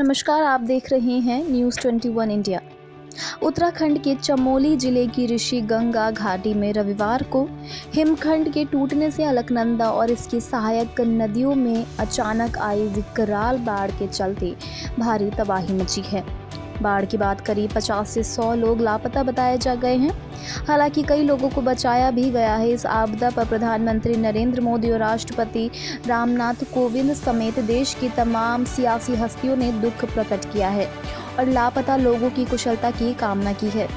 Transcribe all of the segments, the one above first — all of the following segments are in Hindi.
नमस्कार, आप देख रहे हैं न्यूज़ 21 इंडिया। उत्तराखंड के चमोली जिले की ऋषि गंगा घाटी में रविवार को हिमखंड के टूटने से अलकनंदा और इसकी सहायक नदियों में अचानक आई विकराल बाढ़ के चलते भारी तबाही मची है। बाढ़ के बाद करीब 50 से 100 लोग लापता बताए जा गए हैं। हालांकि कई लोगों को बचाया भी गया है। इस आपदा पर प्रधानमंत्री नरेंद्र मोदी और राष्ट्रपति रामनाथ कोविंद समेत देश की तमाम सियासी हस्तियों ने दुख प्रकट किया है और लापता लोगों की कुशलता की कामना की है।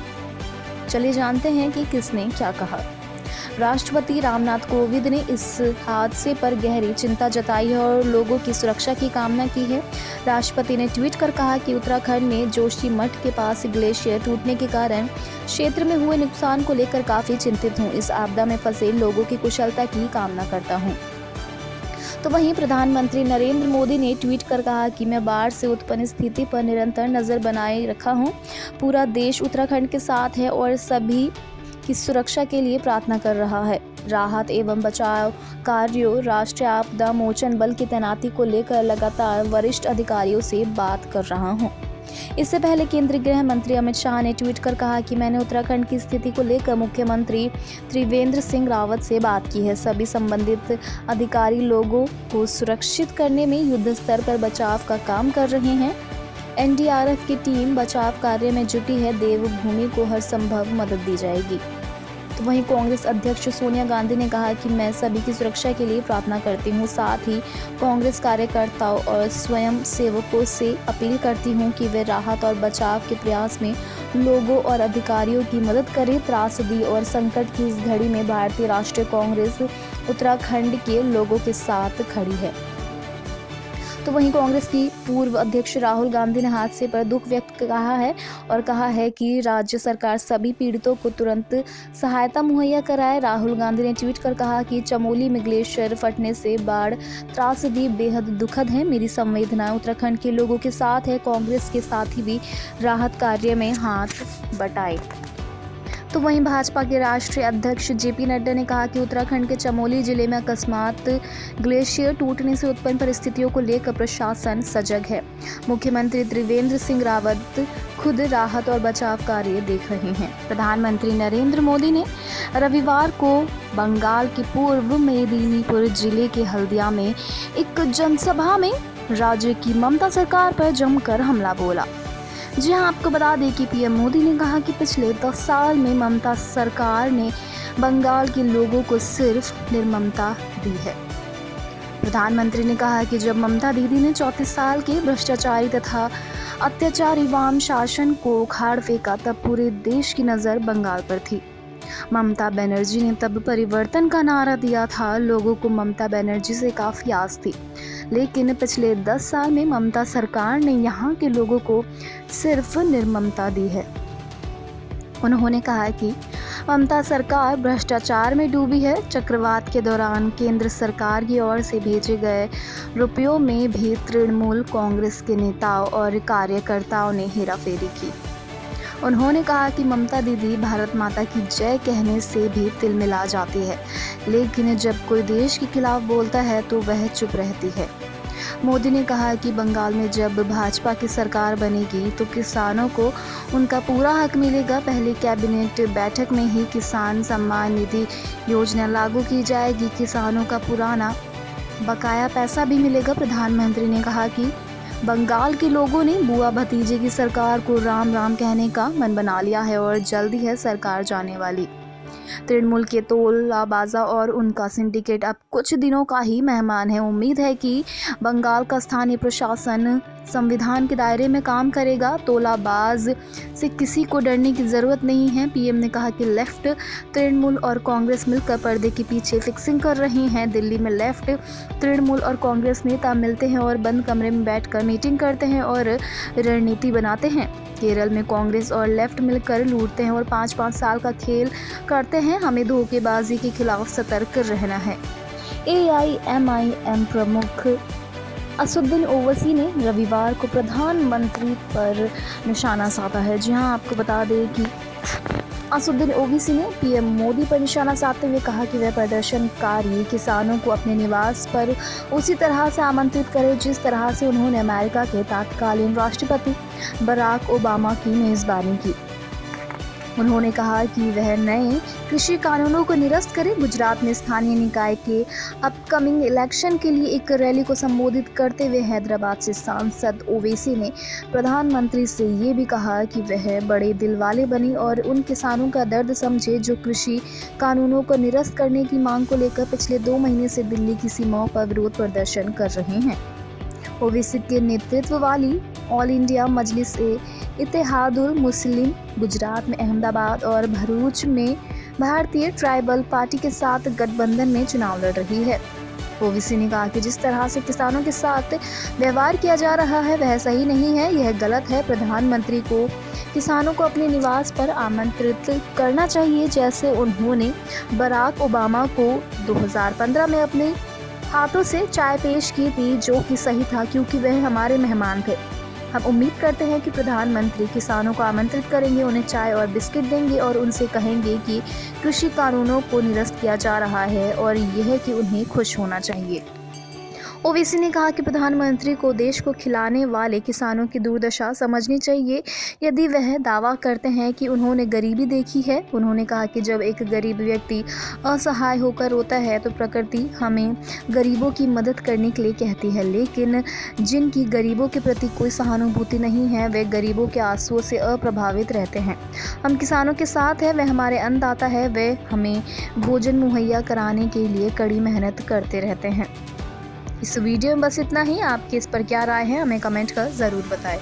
चलिए जानते हैं कि किसने क्या कहा। राष्ट्रपति रामनाथ कोविंद ने इस हादसे पर गहरी चिंता जताई है और लोगों की सुरक्षा की कामना की है। राष्ट्रपति ने ट्वीट कर कहा कि उत्तराखंड में जोशीमठ के पास ग्लेशियर टूटने के कारण क्षेत्र में हुए नुकसान को लेकर काफ़ी चिंतित हूँ। इस आपदा में फंसे लोगों की कुशलता की कामना करता हूँ। तो वहीं प्रधानमंत्री नरेंद्र मोदी ने ट्वीट कर कहा कि मैं बाढ़ से उत्पन्न स्थिति पर निरंतर नज़र बनाए रखा हूँ। पूरा देश उत्तराखंड के साथ है और सभी की सुरक्षा के लिए प्रार्थना कर रहा है। राहत एवं बचाव कार्यों, राष्ट्रीय आपदा मोचन बल की तैनाती को लेकर लगातार वरिष्ठ अधिकारियों से बात कर रहा हूं। इससे पहले केंद्रीय गृह मंत्री अमित शाह ने ट्वीट कर कहा कि मैंने उत्तराखंड की स्थिति को लेकर मुख्यमंत्री त्रिवेंद्र सिंह रावत से बात की है। सभी संबंधित अधिकारी लोगों को सुरक्षित करने में युद्ध स्तर पर बचाव का काम कर रहे हैं। एनडीआरएफ की टीम बचाव कार्य में जुटी है। देवभूमि को हर संभव मदद दी जाएगी। तो वहीं कांग्रेस अध्यक्ष सोनिया गांधी ने कहा कि मैं सभी की सुरक्षा के लिए प्रार्थना करती हूं। साथ ही कांग्रेस कार्यकर्ताओं और स्वयं सेवकों से अपील करती हूं कि वे राहत और बचाव के प्रयास में लोगों और अधिकारियों की मदद करें। त्रासदी और संकट की इस घड़ी में भारतीय राष्ट्रीय कांग्रेस उत्तराखंड के लोगों के साथ खड़ी है। तो वहीं कांग्रेस की पूर्व अध्यक्ष राहुल गांधी ने हादसे पर दुख व्यक्त कहा है और कहा है कि राज्य सरकार सभी पीड़ितों को तुरंत सहायता मुहैया कराए। राहुल गांधी ने ट्वीट कर कहा कि चमोली में ग्लेशियर फटने से बाढ़ त्रासदी बेहद दुखद है। मेरी संवेदनाएं उत्तराखंड के लोगों के साथ है। कांग्रेस के साथी भी राहत कार्य में हाथ बटाए। तो वहीं भाजपा के राष्ट्रीय अध्यक्ष जेपी नड्डा ने कहा कि उत्तराखंड के चमोली जिले में अकस्मात ग्लेशियर टूटने से उत्पन्न परिस्थितियों को लेकर प्रशासन सजग है। मुख्यमंत्री त्रिवेंद्र सिंह रावत खुद राहत और बचाव कार्य देख रहे हैं। प्रधानमंत्री नरेंद्र मोदी ने रविवार को बंगाल के पूर्व मेदिनीपुर जिले के हल्दिया में एक जनसभा में राज्य की ममता सरकार पर जमकर हमला बोला। जी हां, आपको बता दें कि पीएम मोदी ने कहा कि पिछले 10 साल में ममता सरकार ने बंगाल के लोगों को सिर्फ निर्ममता दी है। प्रधानमंत्री ने कहा कि जब ममता दीदी ने 34 साल के भ्रष्टाचारी तथा अत्याचारी वाम शासन को उखाड़ फेंका तब पूरे देश की नज़र बंगाल पर थी। ममता बनर्जी ने तब परिवर्तन का नारा दिया था। लोगों को ममता बनर्जी से काफ़ी आस थी, लेकिन पिछले 10 साल में ममता सरकार ने यहाँ के लोगों को सिर्फ निर्ममता दी है। उन्होंने कहा कि ममता सरकार भ्रष्टाचार में डूबी है। चक्रवात के दौरान केंद्र सरकार की ओर से भेजे गए रुपयों में भी तृणमूल कांग्रेस के नेताओं और कार्यकर्ताओं ने हेराफेरी की। उन्होंने कहा कि ममता दीदी भारत माता की जय कहने से भी तिल मिला जाती है, लेकिन जब कोई देश के खिलाफ बोलता है तो वह चुप रहती है। मोदी ने कहा कि बंगाल में जब भाजपा की सरकार बनेगी तो किसानों को उनका पूरा हक मिलेगा। पहली कैबिनेट बैठक में ही किसान सम्मान निधि योजना लागू की जाएगी। किसानों का पुराना बकाया पैसा भी मिलेगा। प्रधानमंत्री ने कहा कि बंगाल के लोगों ने बुआ भतीजे की सरकार को राम राम कहने का मन बना लिया है और जल्दी है सरकार जाने वाली। तृणमूल के तोलाबाजा और उनका सिंडिकेट अब कुछ दिनों का ही मेहमान है। उम्मीद है कि बंगाल का स्थानीय प्रशासन संविधान के दायरे में काम करेगा। तोलाबाज से किसी को डरने की ज़रूरत नहीं है। पीएम ने कहा कि लेफ्ट, तृणमूल और कांग्रेस मिलकर पर्दे के पीछे फिक्सिंग कर रही हैं। दिल्ली में लेफ्ट, तृणमूल और कांग्रेस नेता मिलते हैं और बंद कमरे में बैठकर मीटिंग करते हैं और रणनीति बनाते हैं। केरल में कांग्रेस और लेफ्ट मिलकर लूटते हैं और 5-5 साल का खेल करते हैं। हमें धोखेबाजी के खिलाफ सतर्क रहना है। AIMIM प्रमुख असदुद्दीन ओवैसी ने रविवार को प्रधानमंत्री पर निशाना साधा है। जी हां, आपको बता दें कि असुद्दीन ओवैसी ने पीएम मोदी पर निशाना साधते हुए कहा कि वह प्रदर्शनकारी किसानों को अपने निवास पर उसी तरह से आमंत्रित करें जिस तरह से उन्होंने अमेरिका के तत्कालीन राष्ट्रपति बराक ओबामा की मेज़बानी की। उन्होंने कहा कि वह नए कृषि कानूनों को निरस्त करें। गुजरात में स्थानीय निकाय के अपकमिंग इलेक्शन के लिए एक रैली को संबोधित करते हुए हैदराबाद से सांसद ओवैसी ने प्रधानमंत्री से ये भी कहा कि वह बड़े दिल वाले बने और उन किसानों का दर्द समझे जो कृषि कानूनों को निरस्त करने की मांग को लेकर पिछले 2 महीने से दिल्ली की सीमाओं पर विरोध प्रदर्शन कर रहे हैं। ओवैसी के नेतृत्व वाली ऑल इंडिया मजलिस ए इत्तेहादुल मुस्लिम गुजरात में अहमदाबाद और भरूच में भारतीय ट्राइबल पार्टी के साथ गठबंधन में चुनाव लड़ रही है। ओवैसी ने कहा कि जिस तरह से किसानों के साथ व्यवहार किया जा रहा है वह सही नहीं है, यह गलत है। प्रधानमंत्री को किसानों को अपने निवास पर आमंत्रित करना चाहिए, जैसे उन्होंने बराक ओबामा को 2015 में अपने हाथों से चाय पेश की थी, जो कि सही था क्योंकि वह हमारे मेहमान थे। हम उम्मीद करते हैं कि प्रधानमंत्री किसानों को आमंत्रित करेंगे, उन्हें चाय और बिस्किट देंगे और उनसे कहेंगे कि कृषि कानूनों को निरस्त किया जा रहा है और यह कि उन्हें खुश होना चाहिए। ओवैसी ने कहा कि प्रधानमंत्री को देश को खिलाने वाले किसानों की दुर्दशा समझनी चाहिए यदि वह दावा करते हैं कि उन्होंने गरीबी देखी है। उन्होंने कहा कि जब एक गरीब व्यक्ति असहाय होकर रोता है तो प्रकृति हमें गरीबों की मदद करने के लिए कहती है, लेकिन जिनकी गरीबों के प्रति कोई सहानुभूति नहीं है वे गरीबों के आंसुओं से अप्रभावित रहते हैं। हम किसानों के साथ हैं, वे हमारे अन्नदाता है, वे हमें भोजन मुहैया कराने के लिए कड़ी मेहनत करते रहते हैं। इस वीडियो में बस इतना ही। आपकी इस पर क्या राय है हमें कमेंट कर ज़रूर बताएं।